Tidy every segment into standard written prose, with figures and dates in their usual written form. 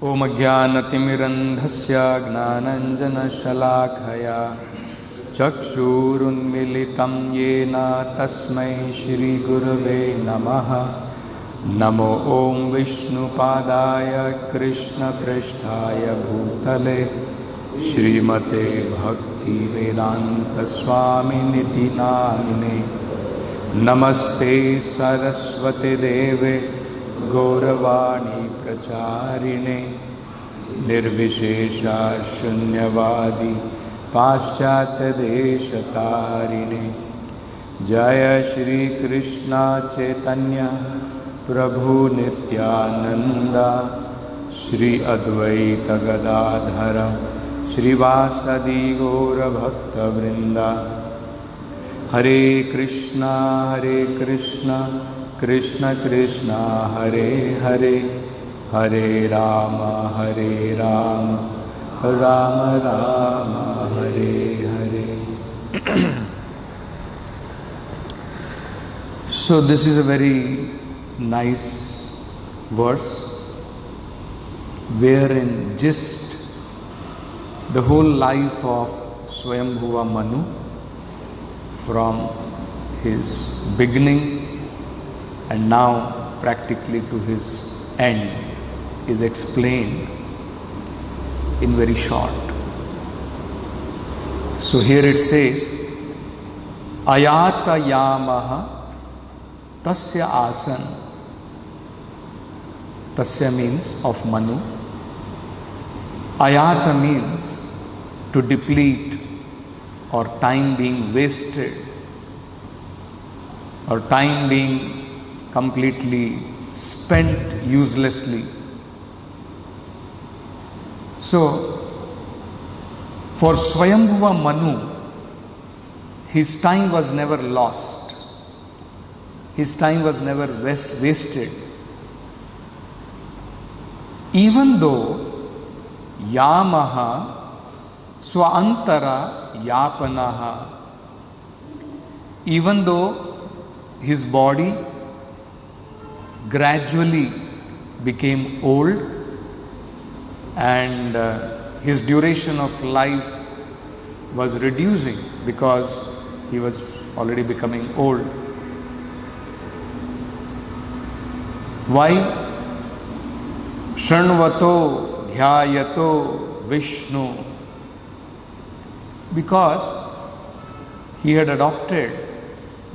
ओम ज्ञानतिमिरन्धस्य ज्ञानाञ्जनशलाखया चक्षुरुन्मीलितं येन तस्मै श्रीगुरवे नमः। नमो ॐ विष्णुपादाय कृष्णपृष्ठाय भूतले श्रीमते भक्तिवेदान्तस्वामिनिति नामिने। नमस्ते सरस्वती देवे गौरवाणी प्रचारिणे निर्विशेषा शून्यवादी पाश्चात्य देशतारिणे। जय श्री कृष्ण चैतन्य प्रभु नित्यानंद श्री अद्वैत गदाधर श्रीवासदि गौर भक्तवृंद। हरे कृष्णा कृष्ण कृष्ण हरे हरे, हरे Ram Ram Ram Hare Hare. So this is a very nice verse wherein just the whole life of Swayambhuva Manu from his beginning and now practically to his end is explained in very short. So here it says, Ayata yamaha tasya asan. Tasya means of Manu. Ayata means to deplete or time being wasted or time being completely spent uselessly. So, for Swayambhuva Manu, his time was never lost. His time was never wasted. Even though Yamaha Swantara Yapanaha, even though his body gradually became old and his duration of life was reducing because he was already becoming old. Why? Shanvato dhyayato Vishnu. Because he had adopted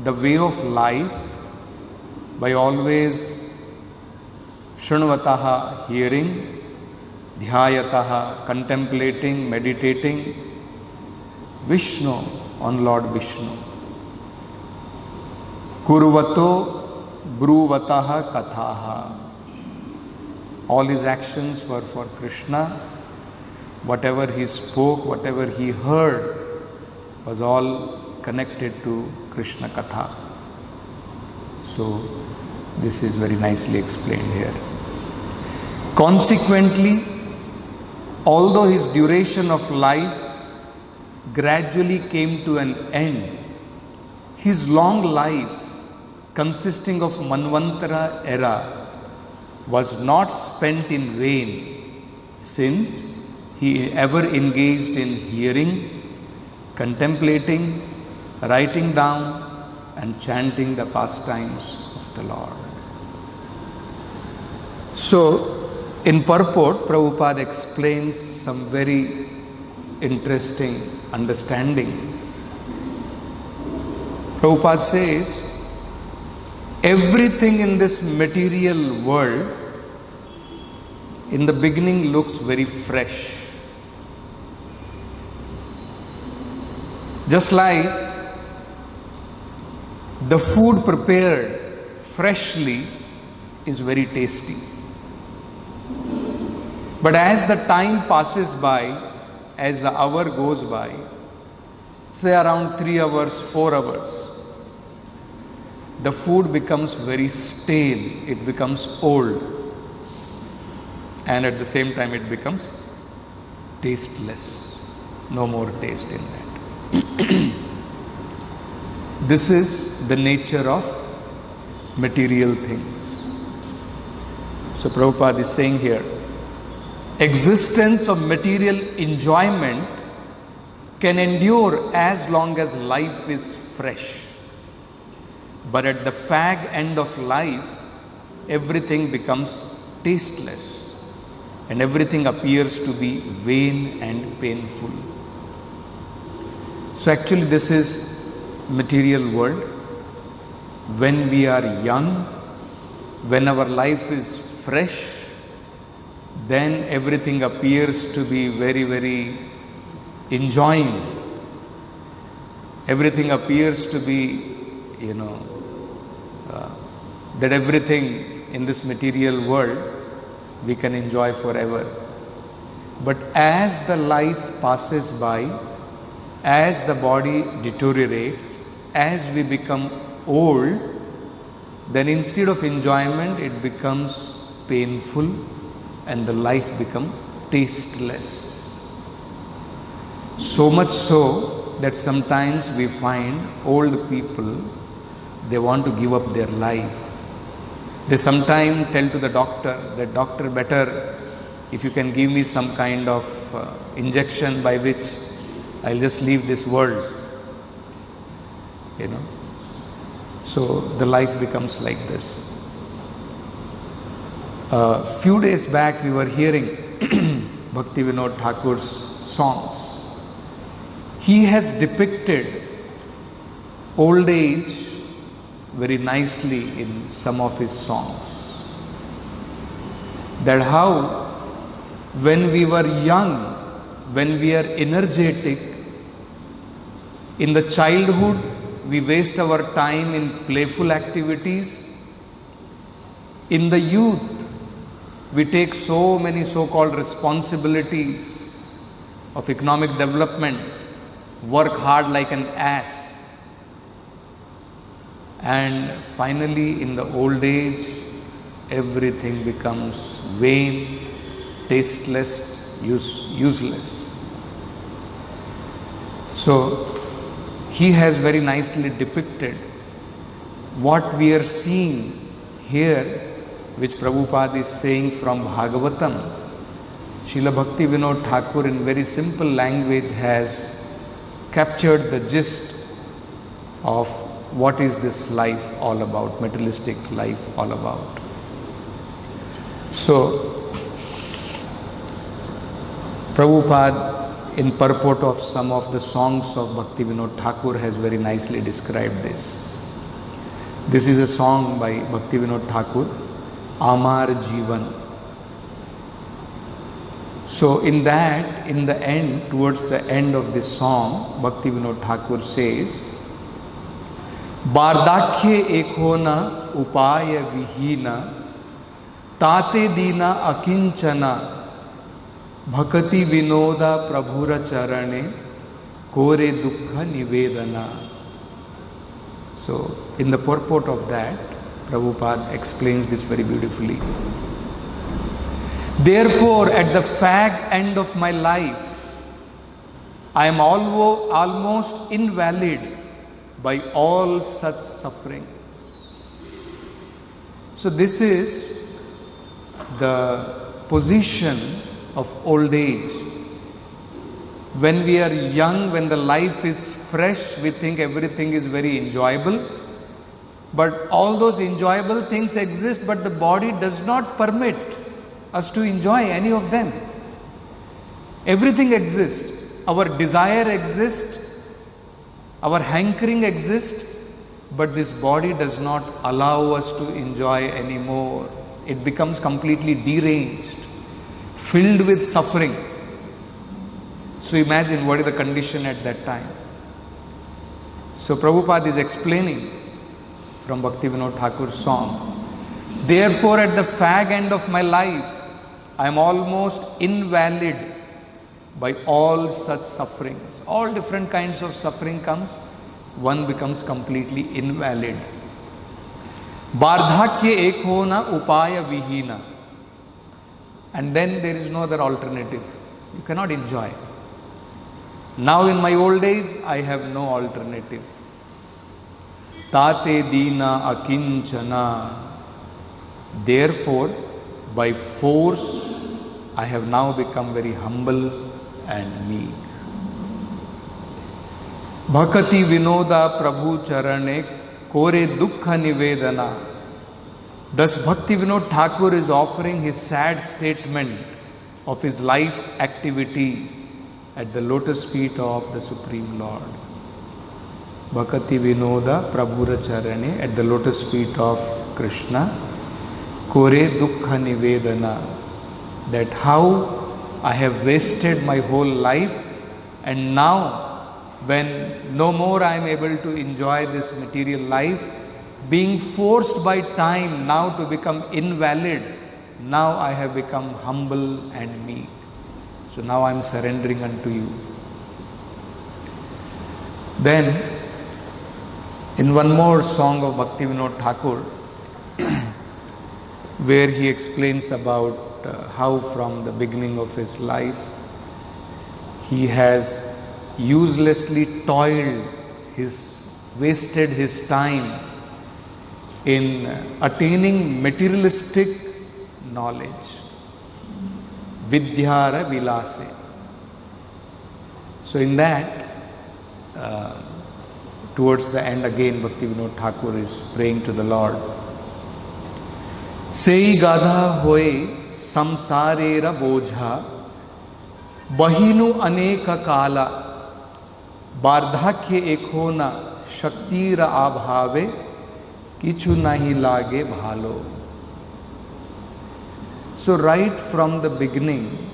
the way of life by always Shanvataha hearing, Dhyayataha contemplating, meditating Vishnu on Lord Vishnu. Kurvato Bruvataha Kathaha. All his actions were for Krishna. Whatever he spoke, whatever he heard was all connected to Krishna Katha. So this is very nicely explained here. Consequently, although his duration of life gradually came to an end, his long life consisting of Manvantara era was not spent in vain, since he ever engaged in hearing, contemplating, writing down and chanting the pastimes of the Lord. So, in purport, Prabhupada explains some very interesting understanding. Prabhupada says, everything in this material world in the beginning looks very fresh. Just like the food prepared freshly is very tasty. But as the time passes by, as the hour goes by, say around 3 hours, 4 hours, the food becomes very stale, it becomes old, and at the same time it becomes tasteless. No more taste in that. This is the nature of material things. So Prabhupada is saying here, Existence of material enjoyment can endure as long as life is fresh. But at the fag end of life, everything becomes tasteless and everything appears to be vain and painful. So actually this is material world. When we are young, when our life is fresh, then everything appears to be very, very enjoying. Everything appears to be, that everything in this material world we can enjoy forever. But as the life passes by, as the body deteriorates, as we become old, then instead of enjoyment, it becomes painful and the life becomes tasteless. So much so that sometimes we find old people, they want to give up their life. They sometimes tell to the doctor that, doctor, better if you can give me some kind of injection by which I'll just leave this world. So the life becomes like this. A few days back we were hearing Bhakti Vinod Thakur's songs. He has depicted old age very nicely in some of his songs. That how when we were young, when we are energetic, in the childhood we waste our time in playful activities. In the youth, we take so many so-called responsibilities of economic development, work hard like an ass. And finally, in the old age, everything becomes vain, tasteless, useless. So, he has very nicely depicted what we are seeing here, which Prabhupada is saying from Bhagavatam. Srila Bhakti Vinod Thakur in very simple language has captured the gist of what is this life all about, materialistic life all about. So, Prabhupada in purport of some of the songs of Bhakti Vinod Thakur has very nicely described this. This is a song by Bhakti Vinod Thakur, Amar Jivan. So in that, in the end, towards the end of this song, Bhakti Vinod Thakur says, Bardakhye ekhona upaya vihina, tate dina akinchana, Bhakati Vinoda Prabhura Charane Kore Dukkha Nivedana. So, in the purport of that, Prabhupada explains this very beautifully. Therefore, at the fag end of my life, I am almost invalid by all such sufferings. So, this is the position of old age. When we are young, when the life is fresh, we think everything is very enjoyable. But all those enjoyable things exist, but the body does not permit us to enjoy any of them. Everything exists. Our desire exists, our hankering exists, but this body does not allow us to enjoy anymore. It becomes completely deranged, filled with suffering. So imagine what is the condition at that time. So Prabhupada is explaining from Bhakti Vinod Thakur's song, therefore at the fag end of my life, I am almost invalid by all such sufferings. All different kinds of suffering comes, one becomes completely invalid. Vardhakya ekhona upaya vihina. And then there is no other alternative. You cannot enjoy. Now in my old age, I have no alternative. Tate dina akinchana. Therefore, by force I have now become very humble and meek. Bhakati Vinoda Prabhu Charane Kore Dukkha Nivedana. Thus Bhakti Vinod Thakur is offering his sad statement of his life's activity at the lotus feet of the Supreme Lord. Bhakati Vinoda Prabhura Charane, at the lotus feet of Krishna. Kore Dukkha Nivedana. That how I have wasted my whole life, and now when no more I am able to enjoy this material life, being forced by time now to become invalid, now I have become humble and meek. So now I am surrendering unto you. Then, in one more song of Bhakti Vinod Thakur, where he explains about how from the beginning of his life he has uselessly toiled, wasted his time in attaining materialistic knowledge. Vidyara Vilase. So in that, towards the end again, Bhakti Vinod Thakur is praying to the Lord. Sei gadha hoye samsarera bojha, bahinu aneka kala, bardhakye ekhona, shaktira abhave, kichu nahi lage bhalo. So right from the beginning,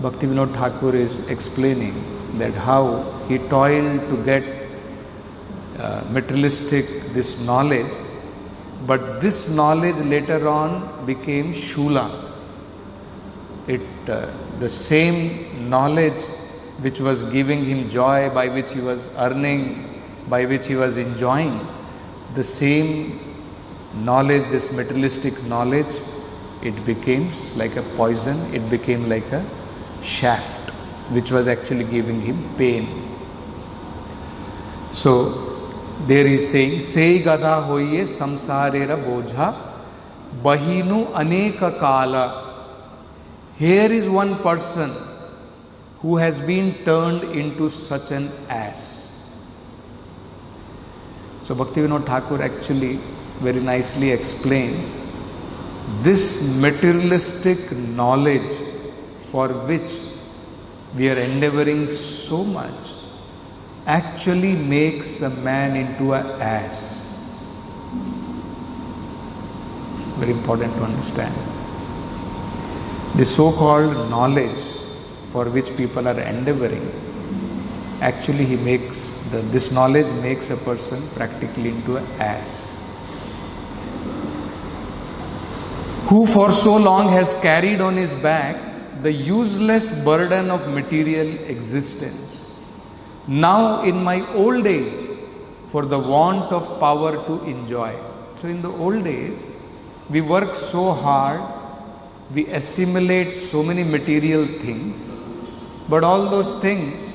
Bhakti Vinod Thakur is explaining that how he toiled to get materialistic this knowledge, but this knowledge later on became shula. The same knowledge which was giving him joy, by which he was earning, by which he was enjoying, the same knowledge, this materialistic knowledge, it became like a poison, it became like a shaft which was actually giving him pain. So there he is saying, Sei gadha hoye samsarera bojha, bahinu aneka kala. Here is one person who has been turned into such an ass. So Bhakti Vinod Thakur actually very nicely explains this materialistic knowledge for which we are endeavoring so much actually makes a man into an ass. Very important to understand. The so-called knowledge for which people are endeavoring, actually this knowledge makes a person practically into an ass. Who for so long has carried on his back the useless burden of material existence. Now in my old age, for the want of power to enjoy. So in the old age, we work so hard, we assimilate so many material things, but all those things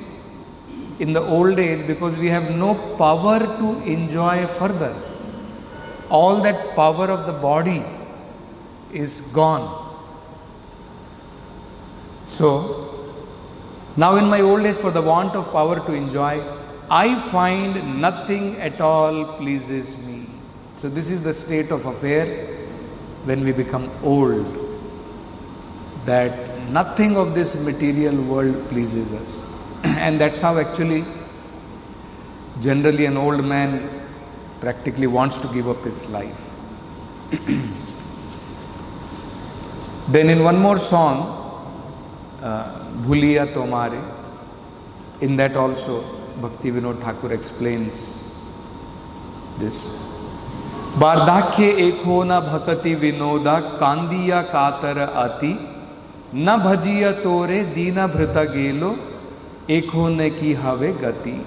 in the old age, because we have no power to enjoy further, all that power of the body is gone. So now in my old age, for the want of power to enjoy, I find nothing at all pleases me. So this is the state of affair when we become old, that nothing of this material world pleases us. And that's how actually generally an old man practically wants to give up his life. Then in one more song, Bhuliya Tomare, in that also Bhakti Vinod Thakur explains this. Bardhakye ekhona bhakati vinoda kandiya katara ati na bhajiya tore dina bhrita gelo ekhone ki have gati.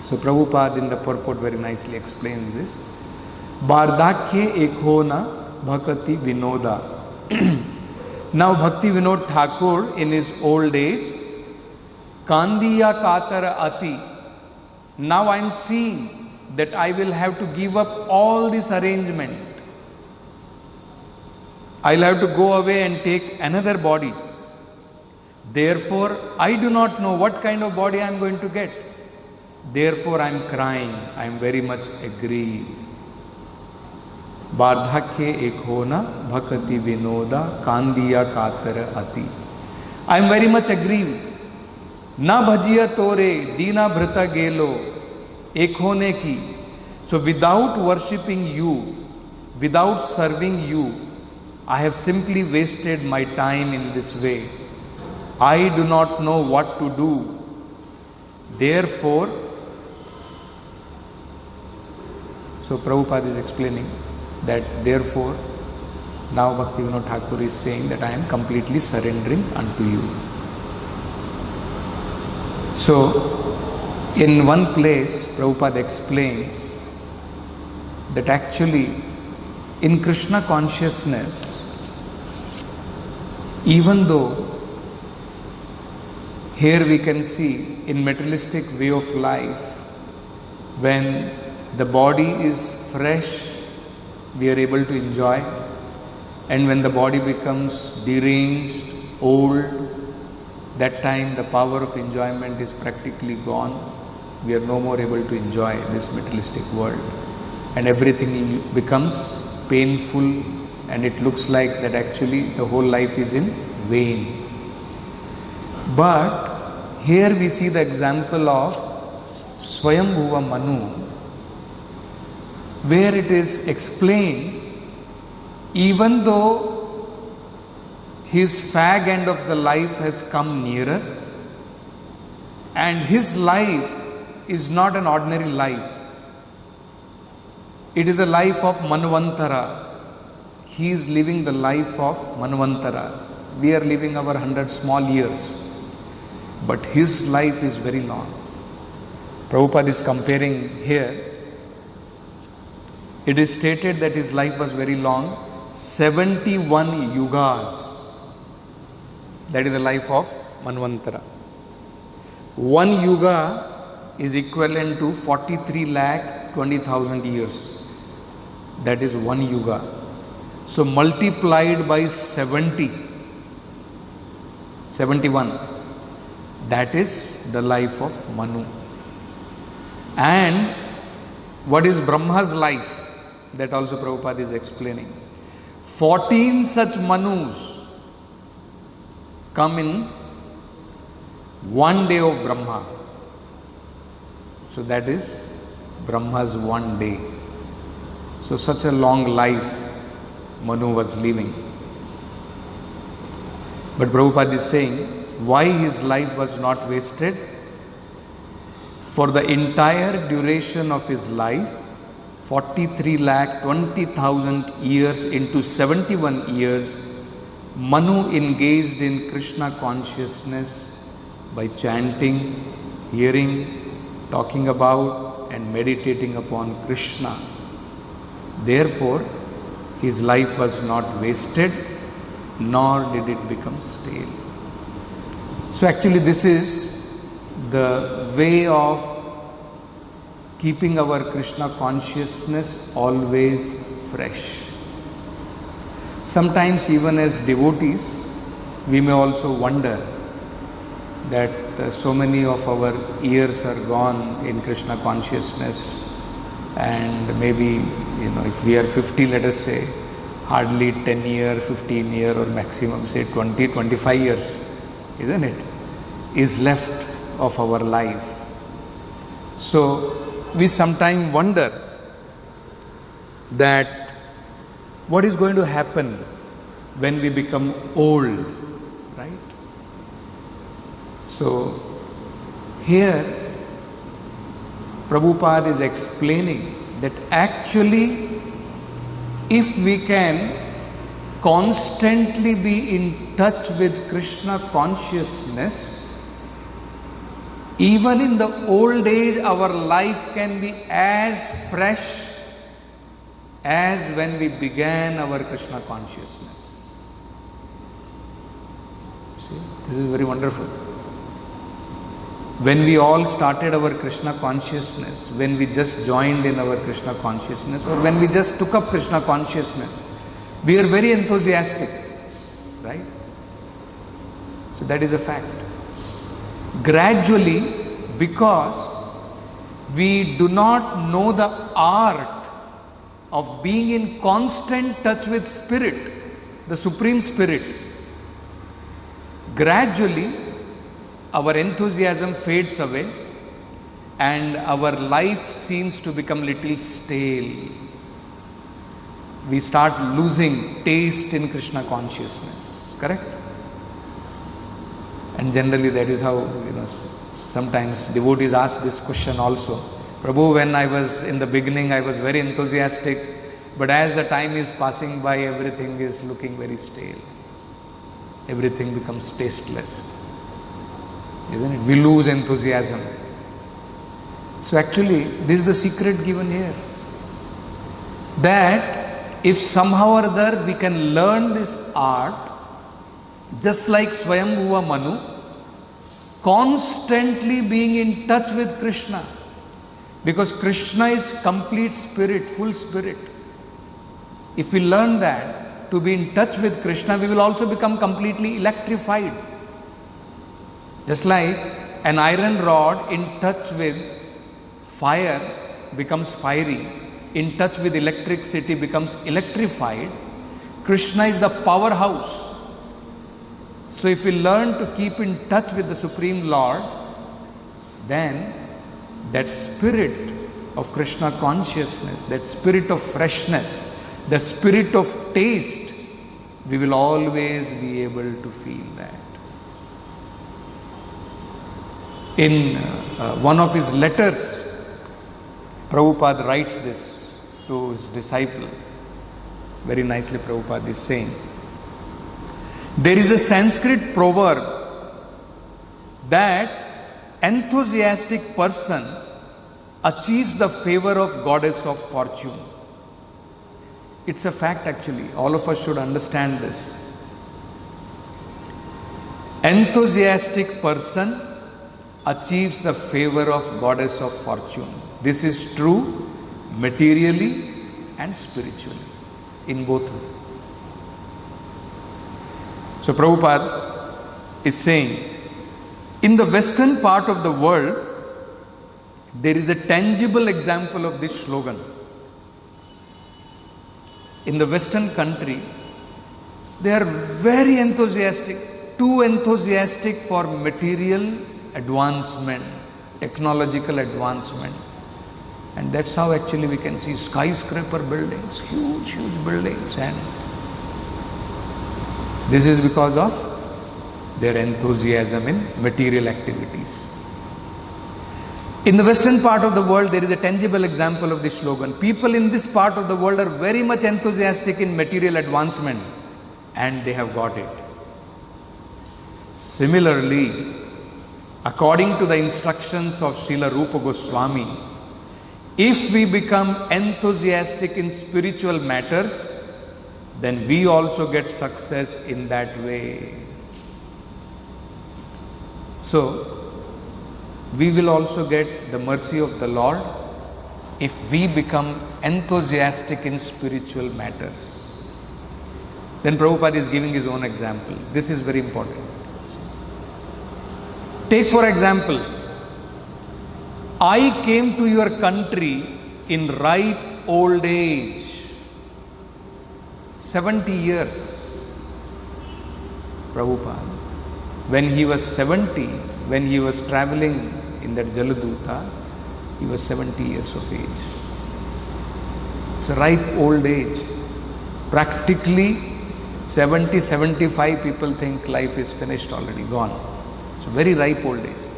So Prabhupada in the purport very nicely explains this. Bardhakye ekhona bhakati vinoda. Now Bhakti Vinod Thakur in his old age, Kandiya Katara Ati, now I am seeing that I will have to give up all this arrangement. I'll have to go away and take another body. Therefore, I do not know what kind of body I am going to get. Therefore, I am crying. I am very much aggrieved. Bardhakye ek hona bhakati vinoda kandiya katara ati. I am very much aggrieved. Na bhajiya tore dina bhrata gelo ek hone ki. So without worshipping you, without serving you, I have simply wasted my time in this way. I do not know what to do. Therefore, so Prabhupada is explaining that therefore, now Bhaktivinoda Thakur is saying that I am completely surrendering unto you. So, in one place, Prabhupada explains that actually in Krishna consciousness, even though here we can see in materialistic way of life, when the body is fresh, we are able to enjoy, and when the body becomes deranged, old, that time the power of enjoyment is practically gone. We are no more able to enjoy this materialistic world, and everything becomes painful, and it looks like that actually the whole life is in vain. But here we see the example of Swayambhuva Manu, where it is explained, even though his fag end of the life has come nearer, and his life is not an ordinary life. It is the life of Manvantara. He is living the life of Manvantara. We are living our 100 small years, but his life is very long. Prabhupada is comparing here. It is stated that his life was very long, 71 yugas. That is the life of Manvantara. One yuga is equivalent to 43,20,000 years. That is one yuga. So multiplied by 71, that is the life of Manu. And what is Brahma's life? That also Prabhupada is explaining. 14 such Manus come in one day of Brahma. So that is Brahma's one day. So such a long life Manu was living. But Prabhupada is saying why his life was not wasted. For the entire duration of his life, 43,20,000 years into 71 years, Manu engaged in Krishna consciousness by chanting, hearing, talking about and meditating upon Krishna. Therefore, his life was not wasted, nor did it become stale. So actually this is the way of keeping our Krishna consciousness always fresh. Sometimes even as devotees, we may also wonder that so many of our years are gone in Krishna consciousness, and maybe, if we are 50, let us say, hardly 10 years, 15 years, or maximum say 20, 25 years, isn't it, is left of our life. So we sometimes wonder that what is going to happen when we become old, right? So here Prabhupada is explaining that actually if we can constantly be in touch with Krishna consciousness, even in the old age our life can be as fresh as when we began our Krishna consciousness. See, this is very wonderful. When we all started our Krishna consciousness, when we just joined in our Krishna consciousness, or when we just took up Krishna consciousness, We are very enthusiastic, right? So that is a fact. Gradually, because we do not know the art of being in constant touch with Spirit, the Supreme Spirit, gradually our enthusiasm fades away and our life seems to become little stale. We start losing taste in Krishna consciousness, correct? And generally that is how, sometimes devotees ask this question also. Prabhu, when I was in the beginning, I was very enthusiastic, but as the time is passing by, everything is looking very stale. Everything becomes tasteless, isn't it? We lose enthusiasm. So actually, this is the secret given here. That if somehow or other we can learn this art, just like Swayambhuva Manu, constantly being in touch with Krishna, because Krishna is complete spirit, full spirit. If we learn that, to be in touch with Krishna, we will also become completely electrified. Just like an iron rod in touch with fire becomes fiery, in touch with electricity becomes electrified. Krishna is the powerhouse. So if we learn to keep in touch with the Supreme Lord, then that spirit of Krishna consciousness, that spirit of freshness, the spirit of taste, we will always be able to feel that. In one of his letters, Prabhupada writes this to his disciple. Very nicely Prabhupada is saying, there is a Sanskrit proverb that enthusiastic person achieves the favor of goddess of fortune. It's a fact actually. All of us should understand this. Enthusiastic person achieves the favor of goddess of fortune. This is true materially and spiritually, in both ways. So Prabhupada is saying, in the western part of the world, there is a tangible example of this slogan. In the western country, they are very enthusiastic, too enthusiastic for material advancement, technological advancement. And that's how actually we can see skyscraper buildings, huge, huge buildings. And this is because of their enthusiasm in material activities. In the western part of the world, there is a tangible example of this slogan. People in this part of the world are very much enthusiastic in material advancement, and they have got it. Similarly, according to the instructions of Srila Rupa Goswami, if we become enthusiastic in spiritual matters, then we also get success in that way. So, we will also get the mercy of the Lord if we become enthusiastic in spiritual matters. Then Prabhupada is giving his own example. This is very important. Take for example, I came to your country in ripe old age, 70 years. Prabhupada, when he was 70, when he was traveling in that Jaladuta, he was 70 years of age. It's a ripe old age. Practically 70, 75 people think life is finished already, gone. It's a very ripe old age.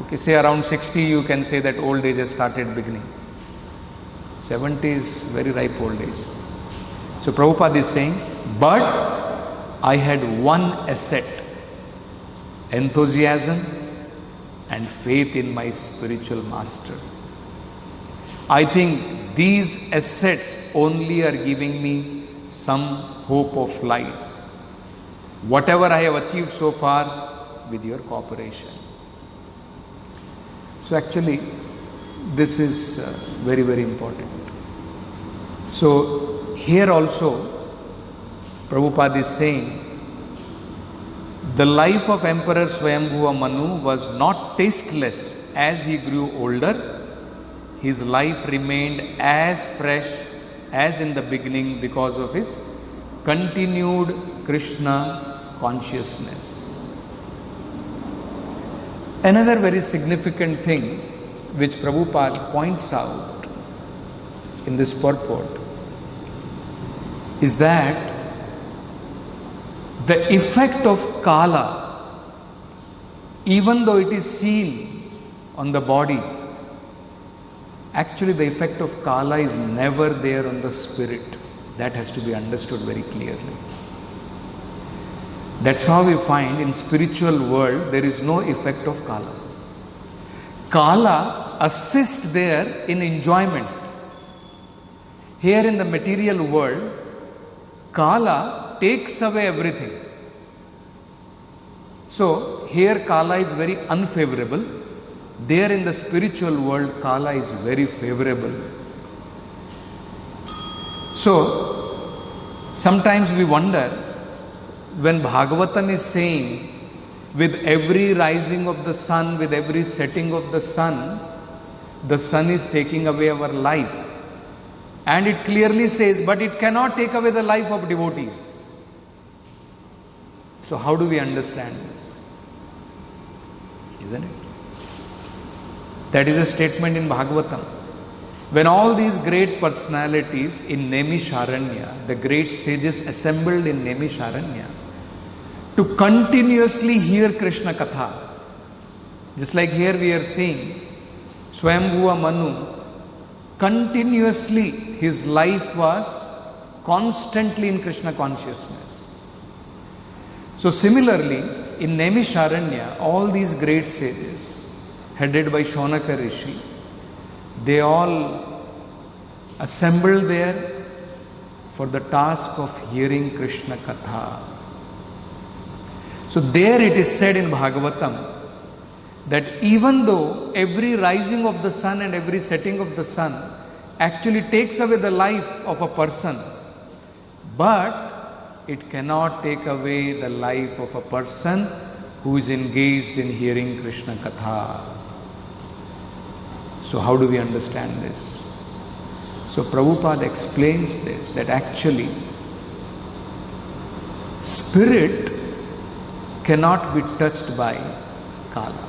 Okay, say around 60 you can say that old age has started beginning. 70 is very ripe old age. So Prabhupada is saying, but I had one asset, enthusiasm and faith in my spiritual master. I think these assets only are giving me some hope of light. Whatever I have achieved so far, with your cooperation. So actually, this is very, very important. So here also, Prabhupada is saying, the life of Emperor Swayambhuva Manu was not tasteless. As he grew older, his life remained as fresh as in the beginning because of his continued Krishna consciousness. Another very significant thing which Prabhupada points out in this purport is that the effect of Kala, even though it is seen on the body, actually the effect of Kala is never there on the spirit. That has to be understood very clearly. That's how we find in spiritual world there is no effect of Kala. Kala assists there in enjoyment. Here in the material world, Kala takes away everything. So here Kala is very unfavorable. There in the spiritual world, Kala is very favorable. So sometimes we wonder, when Bhagavatam is saying, with every rising of the sun, with every setting of the sun is taking away our life. And it clearly says, but it cannot take away the life of devotees. So how do we understand this? Isn't it? That is a statement in Bhagavatam. When all these great personalities in Naimisharanya, the great sages assembled in Naimisharanya, to continuously hear Krishna Katha, just like here we are seeing Swayambhuva Manu, continuously his life was constantly in Krishna consciousness. So similarly, in Naimisharanya, all these great sages, headed by Shaunaka Rishi, they all assembled there for the task of hearing Krishna Katha. So there it is said in Bhagavatam that even though every rising of the sun and every setting of the sun actually takes away the life of a person, but it cannot take away the life of a person who is engaged in hearing Krishna Katha. So how do we understand this? So Prabhupada explains this, that actually spirit cannot be touched by Kala.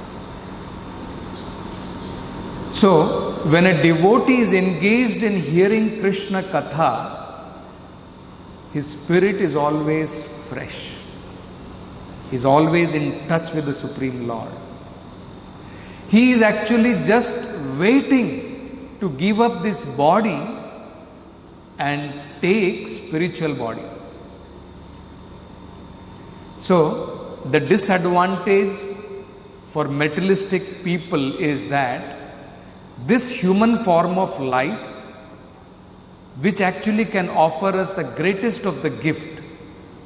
So when a devotee is engaged in hearing Krishna Katha, his spirit is always fresh. He is always in touch with the Supreme Lord. He is actually just waiting to give up this body and take spiritual body. So the disadvantage for materialistic people is that this human form of life, which actually can offer us the greatest of the gift,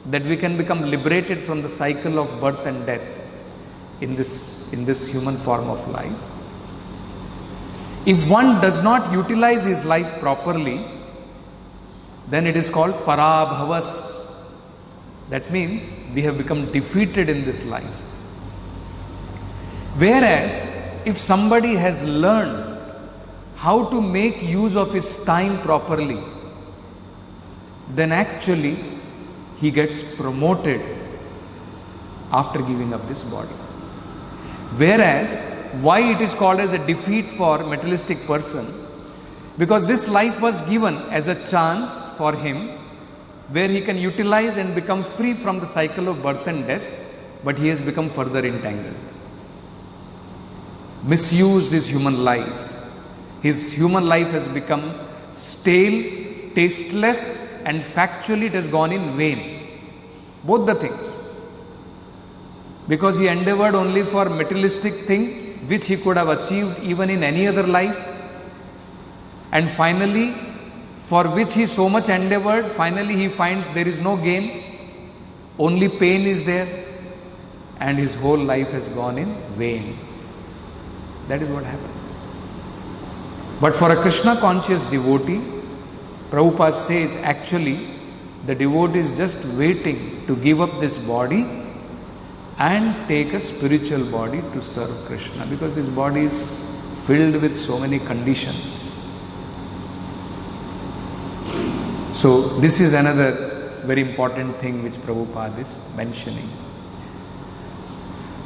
that we can become liberated from the cycle of birth and death in this human form of life. If one does not utilize his life properly, then it is called parabhavas. That means we have become defeated in this life. Whereas if somebody has learned how to make use of his time properly, then actually he gets promoted after giving up this body. Whereas, why it is called as a defeat for materialistic person? Because this life was given as a chance for him where he can utilize and become free from the cycle of birth and death, but he has become further entangled. Misused his human life. His human life has become stale, tasteless, and factually it has gone in vain. Both the things. Because he endeavored only for materialistic thing which he could have achieved even in any other life, and finally for which he so much endeavored, finally he finds there is no gain, only pain is there, and his whole life has gone in vain. That is what happens. But for a Krishna conscious devotee, Prabhupada says actually The devotee is just waiting to give up this body and take a spiritual body to serve Krishna, because this body is filled with so many conditions. So this is another very important thing which Prabhupada is mentioning.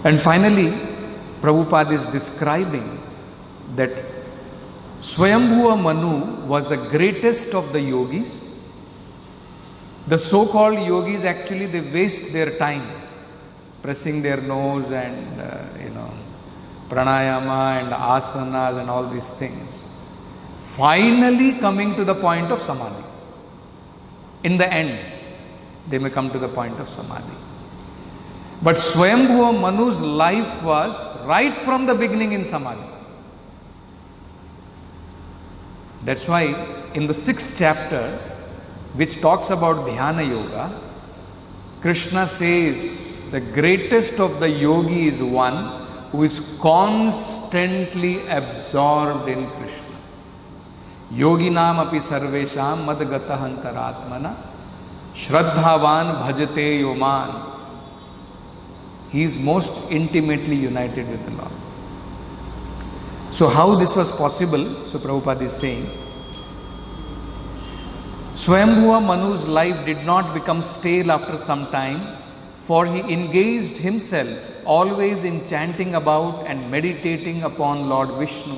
And finally, Prabhupada is describing that Swayambhuva Manu was the greatest of the yogis. The so-called yogis, actually they waste their time pressing their nose and pranayama and asanas and all these things, finally coming to the point of samadhi. In the end, they may come to the point of samadhi. But Swayambhuva Manu's life was right from the beginning in samadhi. That's why in the 6th chapter, which talks about Dhyana Yoga, Krishna says the greatest of the yogi is one who is constantly absorbed in Krishna. Yoginam api sarvesham madgata hantaratmana shraddhavan bhajate yoman. He is most intimately united with the Lord. So how this was possible? So Prabhupada is saying, Swayambhuva Manu's life did not become stale after some time, for he engaged himself always in chanting about and meditating upon Lord Vishnu.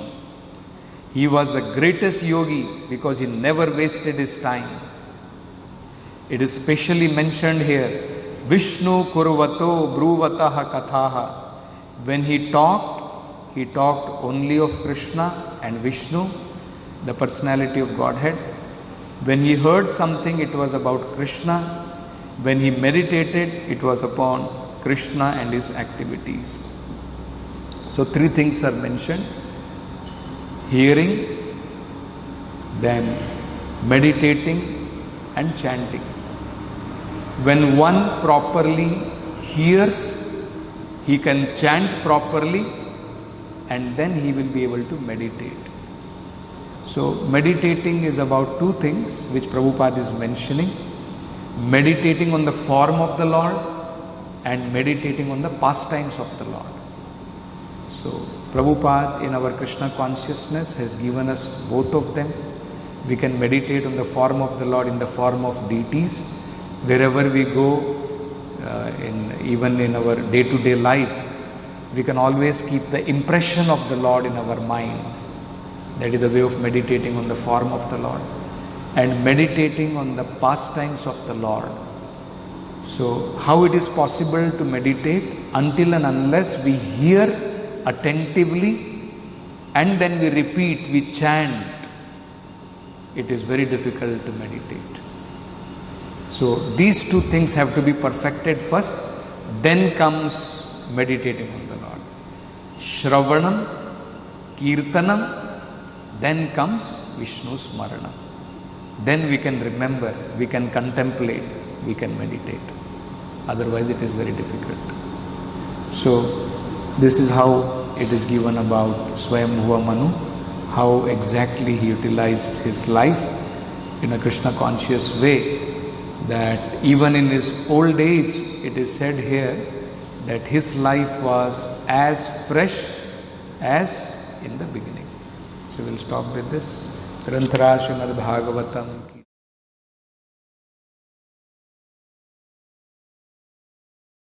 He was the greatest yogi because he never wasted his time. It is specially mentioned here, Vishnu kurvato bruvataha kathaha. When he talked only of Krishna and Vishnu, the personality of Godhead. When he heard something, it was about Krishna. When he meditated, it was upon Krishna and his activities. So 3 things are mentioned: hearing, then meditating and chanting. When one properly hears, he can chant properly, and then he will be able to meditate. So meditating is about 2 things which Prabhupada is mentioning: meditating on the form of the Lord and meditating on the pastimes of the Lord. So Prabhupada in our Krishna consciousness has given us both of them. We can meditate on the form of the Lord in the form of deities. Wherever we go, even in our day-to-day life, we can always keep the impression of the Lord in our mind. That is the way of meditating on the form of the Lord and meditating on the pastimes of the Lord. So how it is possible to meditate? Until and unless we hear attentively and then we repeat, we chant, it is very difficult to meditate. So these 2 things have to be perfected first, then comes meditating on the Lord. Shravanam, Kirtanam, then comes Vishnu Smaranam. Then we can remember, we can contemplate, we can meditate. Otherwise it is very difficult. So this is how it is given about Swayambhuva Manu, how exactly he utilized his life in a Krishna conscious way, that even in his old age, it is said here that his life was as fresh as in the beginning. So we'll stop with this. Srimad Bhagavatam.